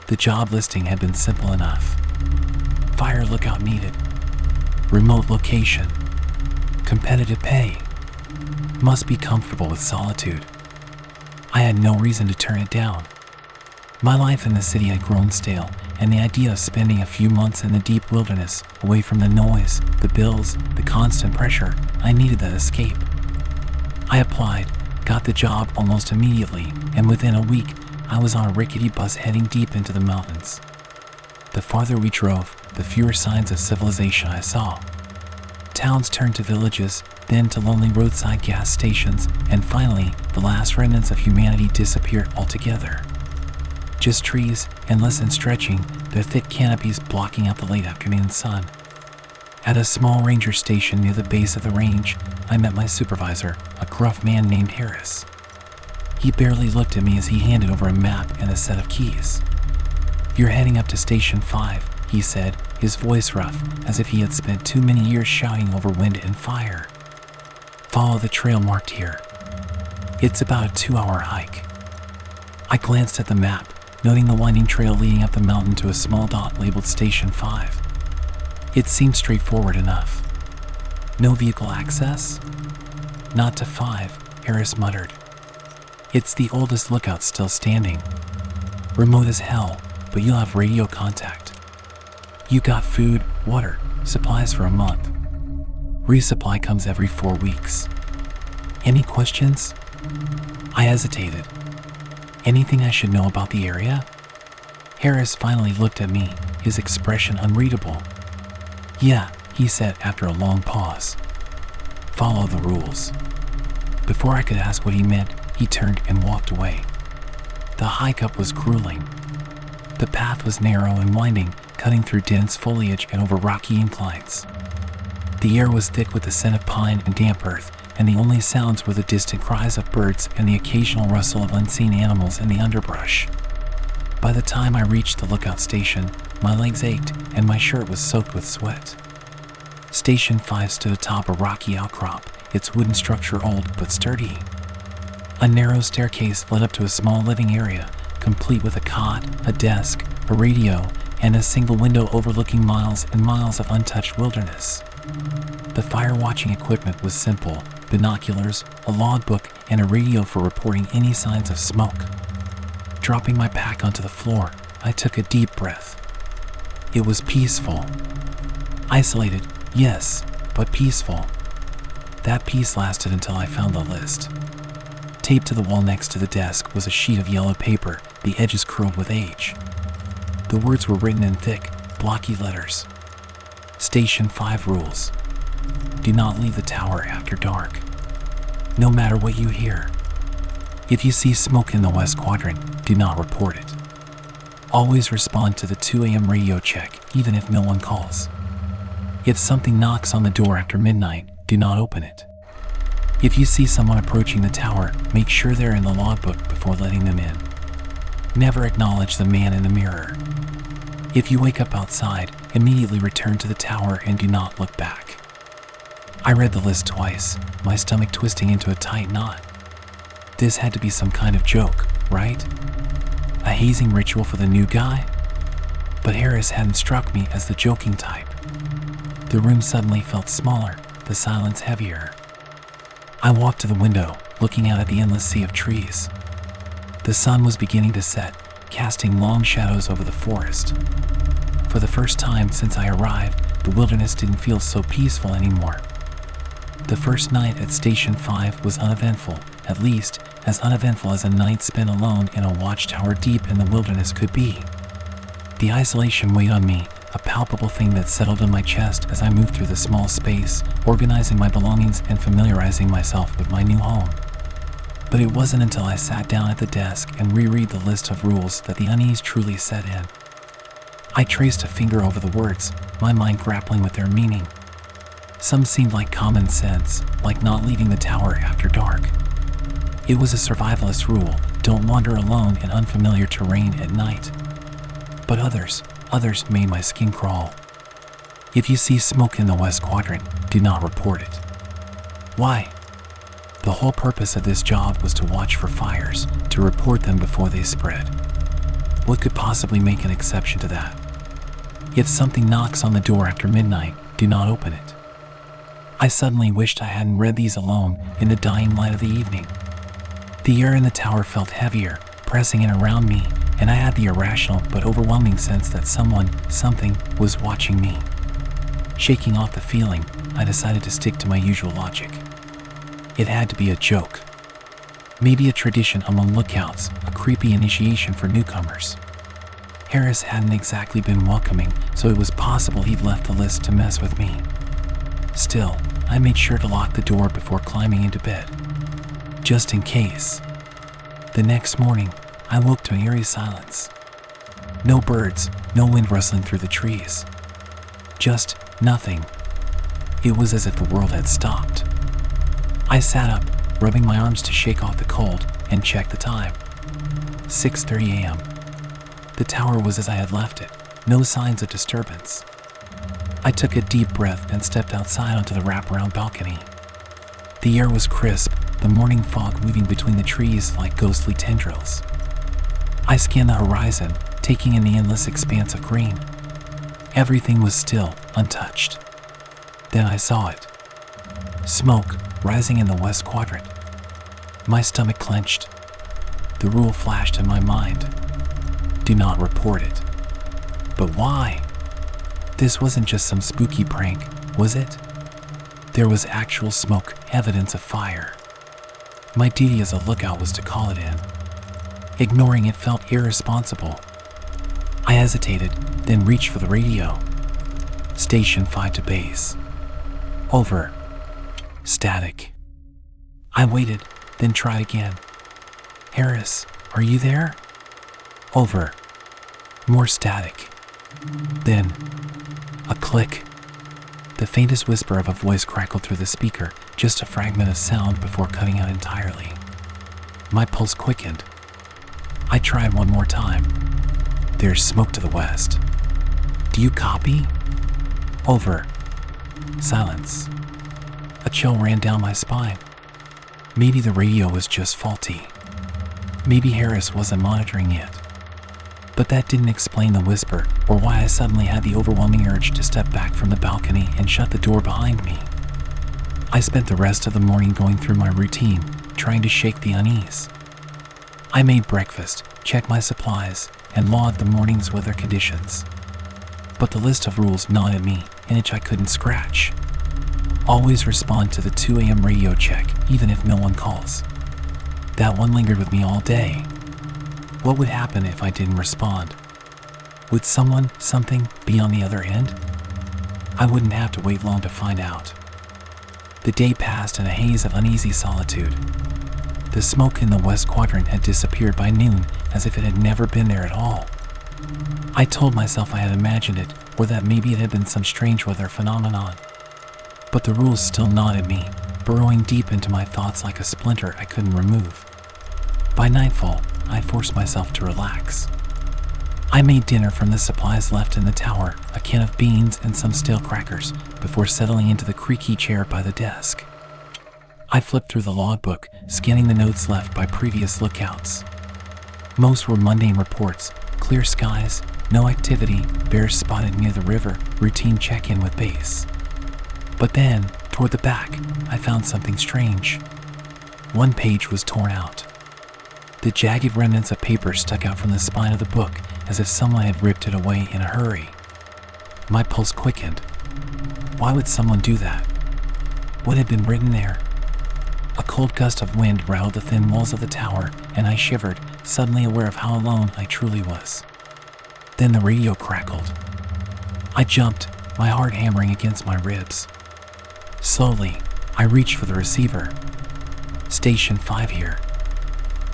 The job listing had been simple enough. Fire lookout needed. Remote location. Competitive pay. Must be comfortable with solitude. I had no reason to turn it down. My life in the city had grown stale, and the idea of spending a few months in the deep wilderness, away from the noise, the bills, the constant pressure, I needed that escape. I applied, got the job almost immediately, and within a week, I was on a rickety bus heading deep into the mountains. The farther we drove, the fewer signs of civilization I saw. Towns turned to villages, then to lonely roadside gas stations, and finally, the last remnants of humanity disappeared altogether. Just trees, endless and stretching, their thick canopies blocking out the late afternoon sun. At a small ranger station near the base of the range, I met my supervisor, a gruff man named Harris. He barely looked at me as he handed over a map and a set of keys. "You're heading up to Station 5, he said, his voice rough, as if he had spent too many years shouting over wind and fire. "Follow the trail marked here. It's about a 2-hour hike." I glanced at the map, noting the winding trail leading up the mountain to a small dot labeled Station 5. It seemed straightforward enough. "No vehicle access?" "Not to 5, Harris muttered. "It's the oldest lookout still standing. Remote as hell, but you'll have radio contact. You got food, water, supplies for a month. Resupply comes every 4 weeks. Any questions?" I hesitated. "Anything I should know about the area?" Harris finally looked at me, his expression unreadable. "Yeah," he said after a long pause. "Follow the rules." Before I could ask what he meant, he turned and walked away. The hike up was grueling. The path was narrow and winding, cutting through dense foliage and over rocky inclines. The air was thick with the scent of pine and damp earth, and the only sounds were the distant cries of birds and the occasional rustle of unseen animals in the underbrush. By the time I reached the lookout station, my legs ached and my shirt was soaked with sweat. Station 5 stood atop a rocky outcrop, its wooden structure old but sturdy. A narrow staircase led up to a small living area, complete with a cot, a desk, a radio, and a single window overlooking miles and miles of untouched wilderness. The fire-watching equipment was simple: binoculars, a logbook, and a radio for reporting any signs of smoke. Dropping my pack onto the floor, I took a deep breath. It was peaceful. Isolated, yes, but peaceful. That peace lasted until I found the list. Taped to the wall next to the desk was a sheet of yellow paper, the edges curled with age. The words were written in thick, blocky letters. Station 5 rules. Do not leave the tower after dark. No matter what you hear. If you see smoke in the west quadrant, do not report it. Always respond to the 2 a.m. radio check, even if no one calls. If something knocks on the door after midnight, do not open it. If you see someone approaching the tower, make sure they're in the logbook before letting them in. Never acknowledge the man in the mirror. If you wake up outside, immediately return to the tower and do not look back. I read the list twice, my stomach twisting into a tight knot. This had to be some kind of joke, right? A hazing ritual for the new guy? But Harris hadn't struck me as the joking type. The room suddenly felt smaller, the silence heavier. I walked to the window, looking out at the endless sea of trees. The sun was beginning to set, casting long shadows over the forest. For the first time since I arrived, the wilderness didn't feel so peaceful anymore. The first night at Station 5 was uneventful, at least as uneventful as a night spent alone in a watchtower deep in the wilderness could be. The isolation weighed on me, a palpable thing that settled in my chest as I moved through the small space, organizing my belongings and familiarizing myself with my new home. But it wasn't until I sat down at the desk and reread the list of rules that the unease truly set in. I traced a finger over the words, my mind grappling with their meaning. Some seemed like common sense, like not leaving the tower after dark. It was a survivalist rule: don't wander alone in unfamiliar terrain at night. But others made my skin crawl. If you see smoke in the west quadrant, do not report it. Why? The whole purpose of this job was to watch for fires, to report them before they spread. What could possibly make an exception to that? If something knocks on the door after midnight, do not open it. I suddenly wished I hadn't read these alone in the dying light of the evening. The air in the tower felt heavier, pressing in around me, and I had the irrational but overwhelming sense that something was watching me. Shaking off the feeling, I decided to stick to my usual logic. It had to be a joke. Maybe a tradition among lookouts, a creepy initiation for newcomers. Harris hadn't exactly been welcoming, so it was possible he'd left the list to mess with me. Still, I made sure to lock the door before climbing into bed, just in case. The next morning, I woke to an eerie silence. No birds, no wind rustling through the trees. Just nothing. It was as if the world had stopped. I sat up, rubbing my arms to shake off the cold, and checked the time. 6:30 a.m. The tower was as I had left it, no signs of disturbance. I took a deep breath and stepped outside onto the wraparound balcony. The air was crisp, the morning fog moving between the trees like ghostly tendrils. I scanned the horizon, taking in the endless expanse of green. Everything was still, untouched. Then I saw it. Smoke, rising in the west quadrant. My stomach clenched. The rule flashed in my mind. Do not report it. But why? This wasn't just some spooky prank, was it? There was actual smoke, evidence of fire. My duty as a lookout was to call it in. Ignoring it felt irresponsible. I hesitated, then reached for the radio. Station 5 to base. Over. Static. I waited, then tried again. Harris, are you there? Over. More static. Then, a click. The faintest whisper of a voice crackled through the speaker, just a fragment of sound before cutting out entirely. My pulse quickened. I tried one more time. There's smoke to the west. Do you copy? Over. Silence. A chill ran down my spine. Maybe the radio was just faulty. Maybe Harris wasn't monitoring yet. But that didn't explain the whisper or why I suddenly had the overwhelming urge to step back from the balcony and shut the door behind me. I spent the rest of the morning going through my routine, trying to shake the unease. I made breakfast, checked my supplies, and logged the morning's weather conditions. But the list of rules gnawed at me, an itch I couldn't scratch. Always respond to the 2 a.m. radio check, even if no one calls. That one lingered with me all day. What would happen if I didn't respond? Would something be on the other end? I wouldn't have to wait long to find out. The day passed in a haze of uneasy solitude. The smoke in the west quadrant had disappeared by noon, as if it had never been there at all. I told myself I had imagined it, or that maybe it had been some strange weather phenomenon. But the rules still gnawed at me, burrowing deep into my thoughts like a splinter I couldn't remove. By nightfall, I forced myself to relax. I made dinner from the supplies left in the tower, a can of beans and some stale crackers, before settling into the creaky chair by the desk. I flipped through the logbook, scanning the notes left by previous lookouts. Most were mundane reports: clear skies, no activity, bears spotted near the river, routine check-in with base. But then, toward the back, I found something strange. One page was torn out. The jagged remnants of paper stuck out from the spine of the book, as if someone had ripped it away in a hurry. My pulse quickened. Why would someone do that? What had been written there? A cold gust of wind rattled the thin walls of the tower, and I shivered, suddenly aware of how alone I truly was. Then the radio crackled. I jumped, my heart hammering against my ribs. Slowly, I reached for the receiver. Station 5 here.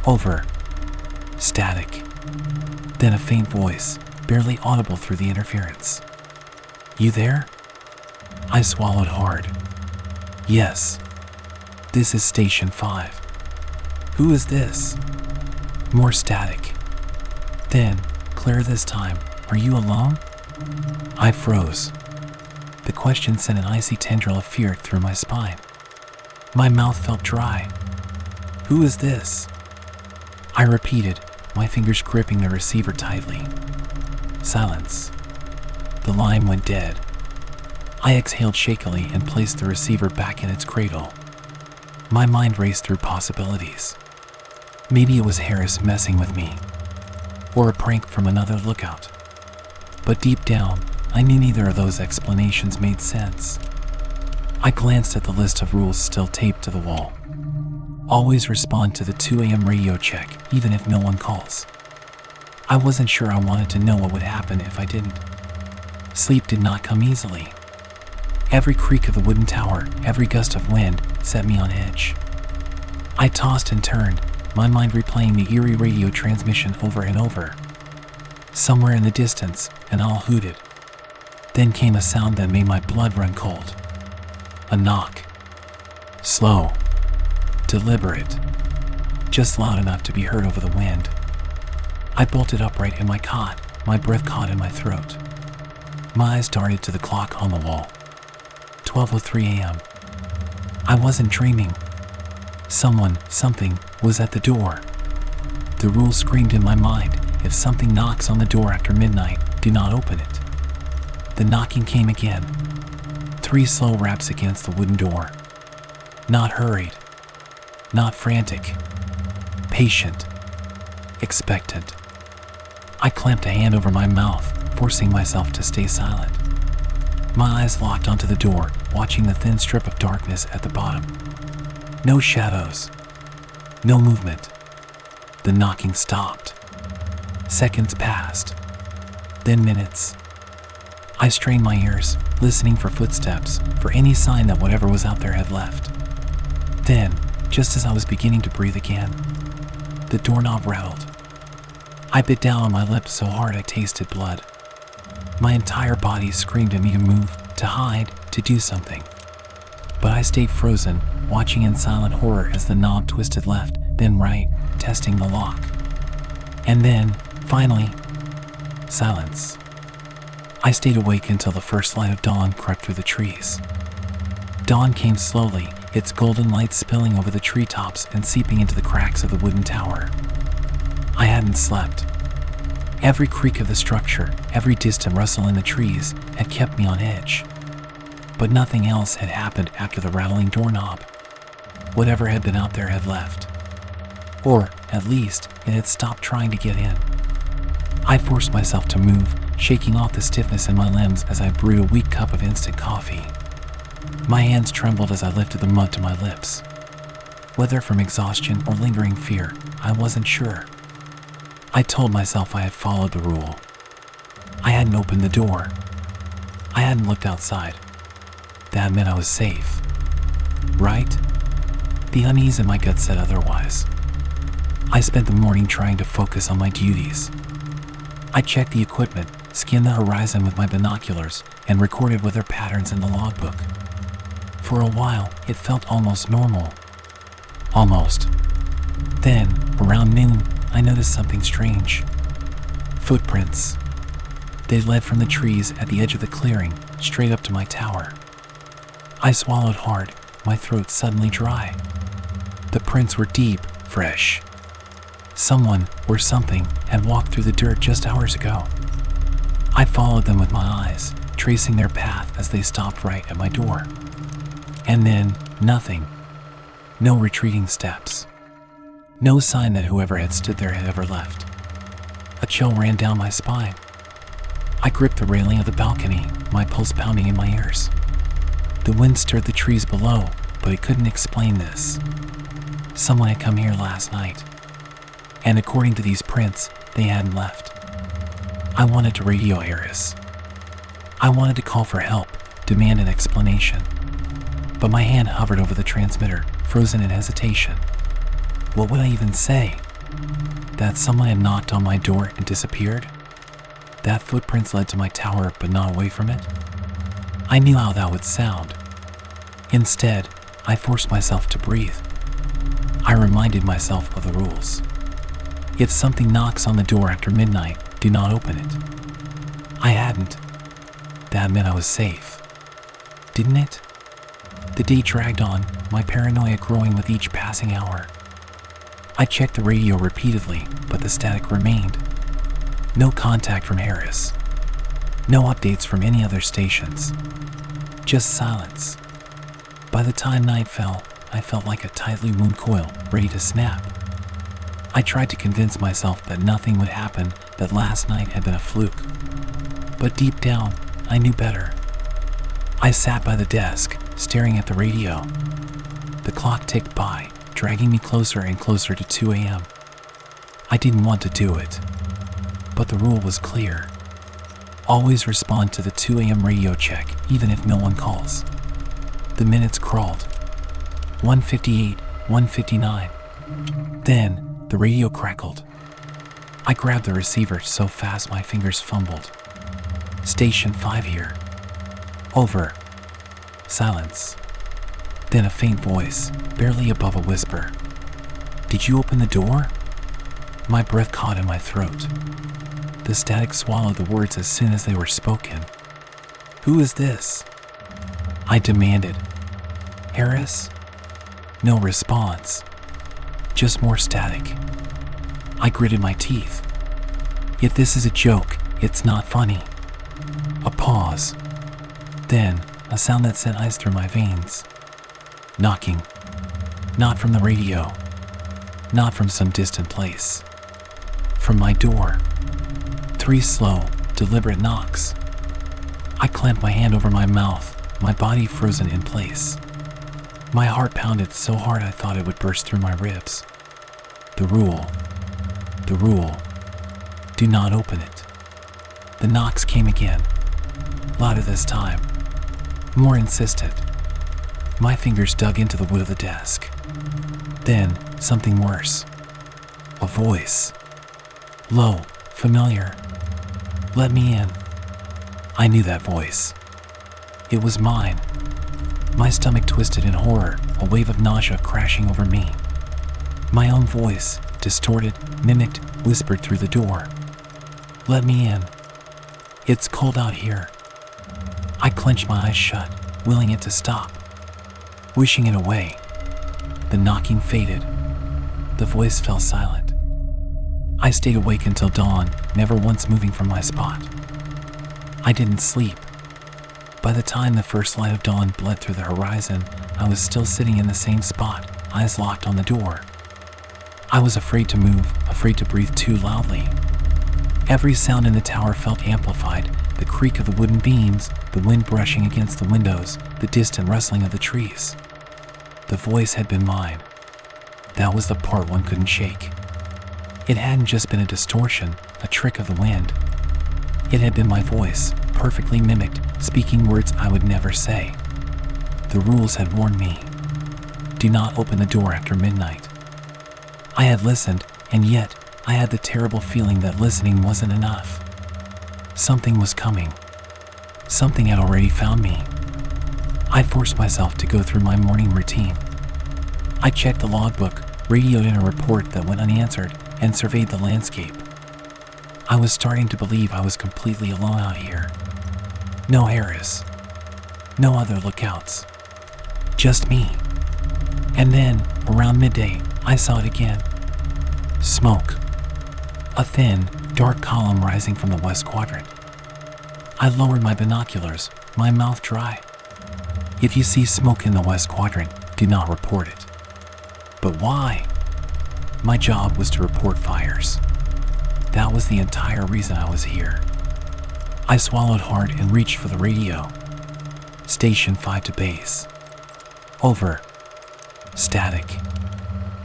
Over. Static. Then a faint voice, barely audible through the interference. You there? I swallowed hard. Yes. This is Station 5. Who is this? More static. Then, clear this time. Are you alone? I froze. The question sent an icy tendril of fear through my spine. My mouth felt dry. Who is this? I repeated, my fingers gripping the receiver tightly. Silence. The line went dead. I exhaled shakily and placed the receiver back in its cradle. My mind raced through possibilities. Maybe it was Harris messing with me, or a prank from another lookout. But deep down, I knew neither of those explanations made sense. I glanced at the list of rules still taped to the wall. Always respond to the 2 a.m. radio check, even if no one calls. I wasn't sure I wanted to know what would happen if I didn't. Sleep did not come easily. Every creak of the wooden tower, every gust of wind, set me on edge. I tossed and turned, my mind replaying the eerie radio transmission over and over. Somewhere in the distance, an owl hooted. Then came a sound that made my blood run cold. A knock. Slow. Deliberate. Just loud enough to be heard over the wind. I bolted upright in my cot, my breath caught in my throat. My eyes darted to the clock on the wall. 12:03 a.m. I wasn't dreaming. Something was at the door. The rule screamed in my mind, if something knocks on the door after midnight, do not open it. The knocking came again. 3 slow raps against the wooden door. Not hurried. Not frantic. Patient. Expectant. I clamped a hand over my mouth, forcing myself to stay silent. My eyes locked onto the door, watching the thin strip of darkness at the bottom. No shadows. No movement. The knocking stopped. Seconds passed. Then minutes. I strained my ears, listening for footsteps, for any sign that whatever was out there had left. Then, just as I was beginning to breathe again, the doorknob rattled. I bit down on my lips so hard I tasted blood. My entire body screamed at me to move, to hide, to do something. But I stayed frozen, watching in silent horror as the knob twisted left, then right, testing the lock. And then, finally, silence. I stayed awake until the first light of dawn crept through the trees. Dawn came slowly, its golden light spilling over the treetops and seeping into the cracks of the wooden tower. I hadn't slept. Every creak of the structure, every distant rustle in the trees had kept me on edge. But nothing else had happened after the rattling doorknob. Whatever had been out there had left. Or, at least, it had stopped trying to get in. I forced myself to move, shaking off the stiffness in my limbs as I brewed a weak cup of instant coffee. My hands trembled as I lifted the mug to my lips. Whether from exhaustion or lingering fear, I wasn't sure. I told myself I had followed the rule. I hadn't opened the door. I hadn't looked outside. That meant I was safe. Right? The unease in my gut said otherwise. I spent the morning trying to focus on my duties. I checked the equipment, scanned the horizon with my binoculars, and recorded weather patterns in the logbook. For a while, it felt almost normal. Almost. Then, around noon, I noticed something strange. Footprints. They led from the trees at the edge of the clearing, straight up to my tower. I swallowed hard, my throat suddenly dry. The prints were deep, fresh. Someone, or something, had walked through the dirt just hours ago. I followed them with my eyes, tracing their path as they stopped right at my door. And then, nothing. No retreating steps. No sign that whoever had stood there had ever left. A chill ran down my spine. I gripped the railing of the balcony, my pulse pounding in my ears. The wind stirred the trees below, but it couldn't explain this. Someone had come here last night. And according to these prints, they hadn't left. I wanted to radio Harris. I wanted to call for help, demand an explanation. But my hand hovered over the transmitter, frozen in hesitation. What would I even say? That someone had knocked on my door and disappeared? That footprints led to my tower but not away from it? I knew how that would sound. Instead, I forced myself to breathe. I reminded myself of the rules. If something knocks on the door after midnight, do not open it. I hadn't. That meant I was safe. Didn't it? The day dragged on, my paranoia growing with each passing hour. I checked the radio repeatedly, but the static remained. No contact from Harris. No updates from any other stations. Just silence. By the time night fell, I felt like a tightly wound coil, ready to snap. I tried to convince myself that nothing would happen, that last night had been a fluke. But deep down, I knew better. I sat by the desk, staring at the radio. The clock ticked by, dragging me closer and closer to 2 a.m. I didn't want to do it, but the rule was clear. Always respond to the 2 a.m. radio check, even if no one calls. The minutes crawled. 1:58, 1:59. Then, the radio crackled. I grabbed the receiver so fast my fingers fumbled. Station 5 here. Over. Silence. Then a faint voice, barely above a whisper. Did you open the door? My breath caught in my throat. The static swallowed the words as soon as they were spoken. Who is this? I demanded. Harris? No response. Just more static. I gritted my teeth. If this is a joke, it's not funny. A pause. Then, a sound that sent ice through my veins. Knocking. Not from the radio. Not from some distant place. From my door. 3 slow, deliberate knocks. I clamped my hand over my mouth, my body frozen in place. My heart pounded so hard I thought it would burst through my ribs. The rule. The rule. Do not open it. The knocks came again. Louder this time. More insistent. My fingers dug into the wood of the desk. Then, something worse. A voice. Low, familiar. Let me in. I knew that voice. It was mine. My stomach twisted in horror, a wave of nausea crashing over me. My own voice, distorted, mimicked, whispered through the door. Let me in. It's cold out here. I clenched my eyes shut, willing it to stop. Wishing it away. The knocking faded. The voice fell silent. I stayed awake until dawn, never once moving from my spot. I didn't sleep. By the time the first light of dawn bled through the horizon, I was still sitting in the same spot, eyes locked on the door. I was afraid to move, afraid to breathe too loudly. Every sound in the tower felt amplified, the creak of the wooden beams, the wind brushing against the windows, the distant rustling of the trees. The voice had been mine. That was the part one couldn't shake. It hadn't just been a distortion, a trick of the wind. It had been my voice, perfectly mimicked, speaking words I would never say. The rules had warned me. Do not open the door after midnight. I had listened, and yet I had the terrible feeling that listening wasn't enough. Something was coming. Something had already found me. I forced myself to go through my morning routine. I checked the logbook, radioed in a report that went unanswered, and surveyed the landscape. I was starting to believe I was completely alone out here. No Harris. No other lookouts. Just me. And then, around midday, I saw it again. Smoke. A thin, dark column rising from the west quadrant. I lowered my binoculars, my mouth dry. If you see smoke in the west quadrant, do not report it. But why? My job was to report fires. That was the entire reason I was here. I swallowed hard and reached for the radio. Station 5 to base. Over. Static.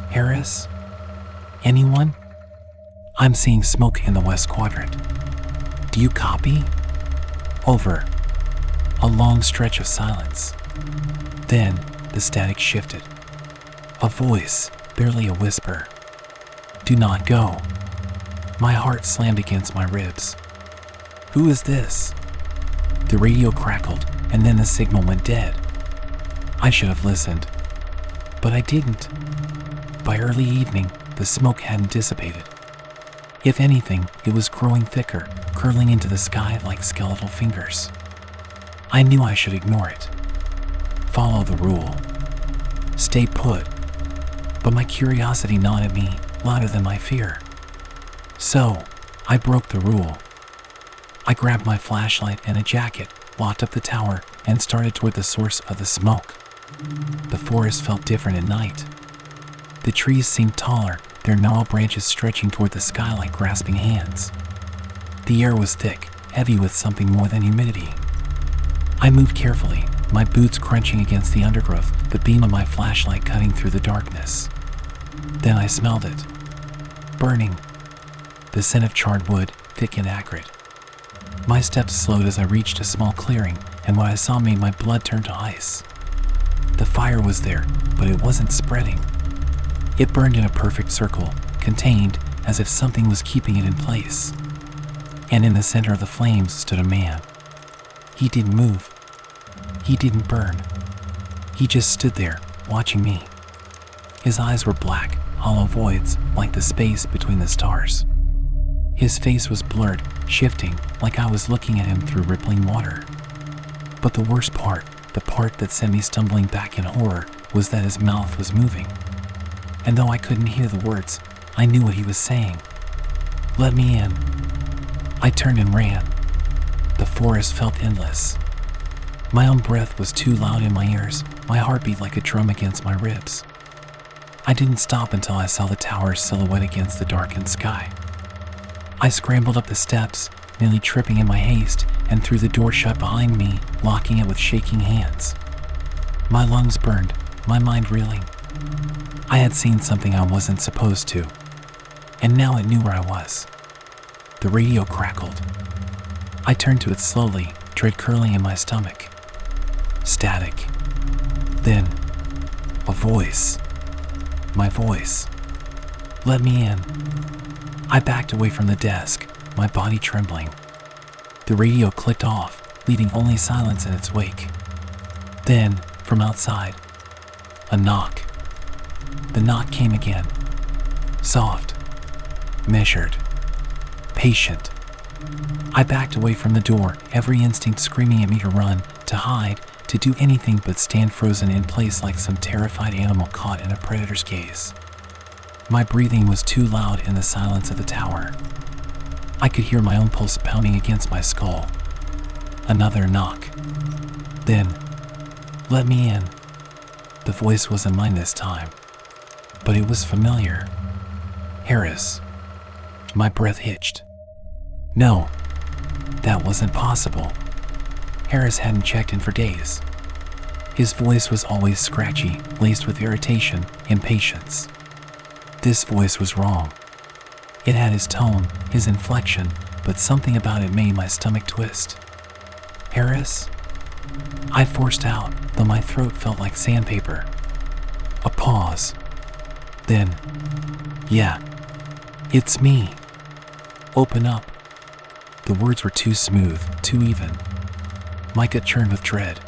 Harris? Anyone? I'm seeing smoke in the west quadrant. Do you copy? Over. A long stretch of silence. Then, the static shifted. A voice, barely a whisper. Do not go. My heart slammed against my ribs. Who is this? The radio crackled, and then the signal went dead. I should have listened. But I didn't. By early evening, the smoke hadn't dissipated. If anything, it was growing thicker, curling into the sky like skeletal fingers. I knew I should ignore it. Follow the rule. Stay put. but my curiosity gnawed at me louder than my fear. So, I broke the rule. I grabbed my flashlight and a jacket, walked up the tower, and started toward the source of the smoke. The forest felt different at night. The trees seemed taller, their gnarled branches stretching toward the sky like grasping hands. The air was thick, heavy with something more than humidity. I moved carefully, my boots crunching against the undergrowth, the beam of my flashlight cutting through the darkness. Then I smelled it. Burning. The scent of charred wood, thick and acrid. My steps slowed as I reached a small clearing, and what I saw made my blood turn to ice. The fire was there, but it wasn't spreading. It burned in a perfect circle, contained, as if something was keeping it in place. And in the center of the flames stood a man. He didn't move. He didn't burn. He just stood there, watching me. His eyes were black, hollow voids, like the space between the stars. His face was blurred, shifting, like I was looking at him through rippling water. But the worst part, the part that sent me stumbling back in horror, was that his mouth was moving. And though I couldn't hear the words, I knew what he was saying. "Let me in." I turned and ran. The forest felt endless. My own breath was too loud in my ears, my heart beat like a drum against my ribs. I didn't stop until I saw the tower's silhouette against the darkened sky. I scrambled up the steps, nearly tripping in my haste, and threw the door shut behind me, locking it with shaking hands. My lungs burned, my mind reeling. I had seen something I wasn't supposed to, and now it knew where I was. The radio crackled. I turned to it slowly, dread curling in my stomach. Static. Then, a voice. My voice. "Let me in." I backed away from the desk, my body trembling. The radio clicked off, leaving only silence in its wake. Then, from outside, a knock. The knock came again. Soft. Measured. Patient. I backed away from the door, every instinct screaming at me to run, to hide, to do anything but stand frozen in place like some terrified animal caught in a predator's gaze. My breathing was too loud in the silence of the tower. I could hear my own pulse pounding against my skull. Another knock. Then, "Let me in." The voice wasn't mine this time, but it was familiar. Harris. My breath hitched. No, that wasn't possible. Harris hadn't checked in for days. His voice was always scratchy, laced with irritation, impatience. This voice was wrong. It had his tone, his inflection, but something about it made my stomach twist. "Harris?" I forced out, though my throat felt like sandpaper. A pause. Then, "Yeah, it's me. Open up." The words were too smooth, too even. My gut churned with dread.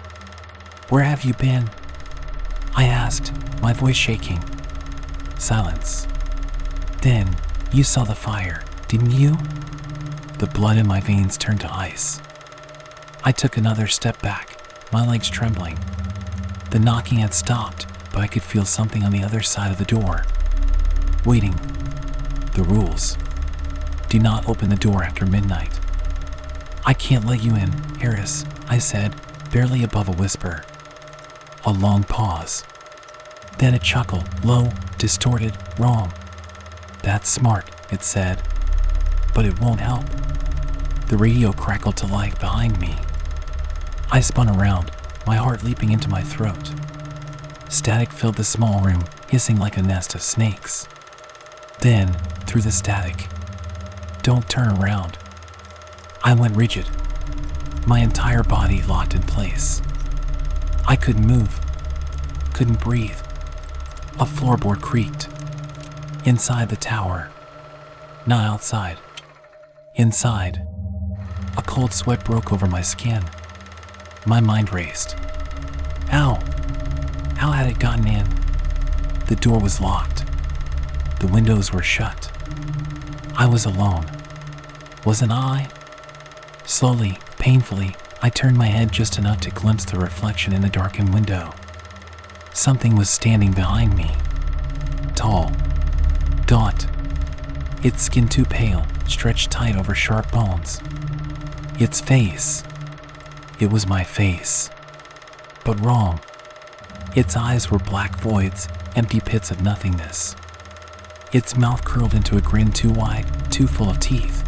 "Where have you been?" I asked, my voice shaking. Silence. "Then, you saw the fire, didn't you?" The blood in my veins turned to ice. I took another step back, my legs trembling. The knocking had stopped, but I could feel something on the other side of the door. Waiting. The rules. Do not open the door after midnight. "I can't let you in, Harris," I said, barely above a whisper. A long pause. Then a chuckle, low, distorted, wrong. "That's smart," it said. "But it won't help." The radio crackled to life behind me. I spun around, my heart leaping into my throat. Static filled the small room, hissing like a nest of snakes. Then, through the static, "Don't turn around." I went rigid. My entire body locked in place. I couldn't move, couldn't breathe. A floorboard creaked. Inside the tower. Not outside. Inside. A cold sweat broke over my skin. My mind raced. How? How had it gotten in? The door was locked. The windows were shut. I was alone. Wasn't I? Slowly, painfully, I turned my head just enough to glimpse the reflection in the darkened window. Something was standing behind me. its skin too pale, stretched tight over sharp bones. Its face. It was my face. But wrong. Its eyes were black voids, empty pits of nothingness. Its mouth curled into a grin too wide, too full of teeth.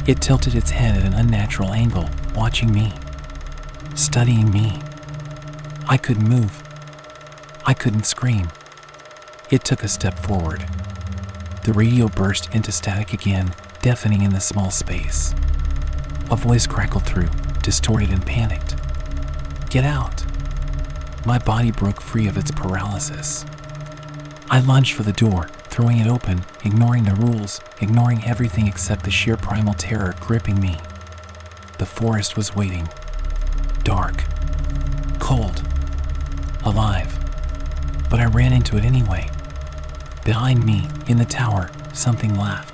It tilted its head at an unnatural angle, watching me, studying me. I couldn't move. I couldn't scream. It took a step forward. The radio burst into static again, deafening in the small space. A voice crackled through, distorted and panicked. "Get out!" My body broke free of its paralysis. I lunged for the door, throwing it open, ignoring the rules, ignoring everything except the sheer primal terror gripping me. The forest was waiting. Dark. Cold. Alive. But I ran into it anyway. Behind me, in the tower, something laughed.